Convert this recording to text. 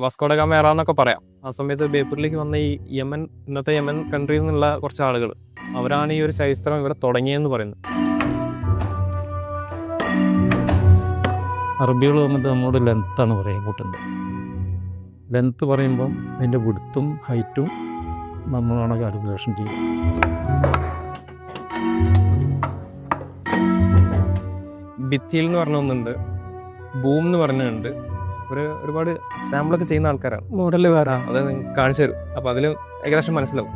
Vasco da gamma എറ എന്നൊക്കെ പറയാം. ആ സമയത്ത് ബേപ്പൂരിലേക്ക് വന്ന ഈ യമൻ, ഇന്നത്തെ യമൻ കൺട്രിയിൽ നിന്നുള്ള കുറച്ച് ആളുകൾ, അവരാണ് ഈ ഒരു ചരിത്രം ഇവിടെ തുടങ്ങിയെന്ന് പറയുന്നത്. അറബികൾ വന്നിട്ട് നമ്മോട് ലെങ്ത്താണ് പറയാൻ കൂട്ടുന്നത്. ലെങ്ത്ത് പറയുമ്പം അതിൻ്റെ വിഡ്ത്തും ഹൈറ്റും നമ്മളാണ് കാൽക്കുലേഷൻ ചെയ്യുന്നത്. ഭിത്തിയിൽ എന്ന് പറഞ്ഞ ഒന്നുണ്ട്, ബൂം എന്ന് പറഞ്ഞുണ്ട്. ഒരുപാട് സാമ്പിളൊക്കെ ചെയ്യുന്ന ആൾക്കാരാണ്. മോഡല് വേറെ അത് കാണിച്ചു തരും. അപ്പോൾ അതിൽ ഏകദേശം മനസ്സിലാവും.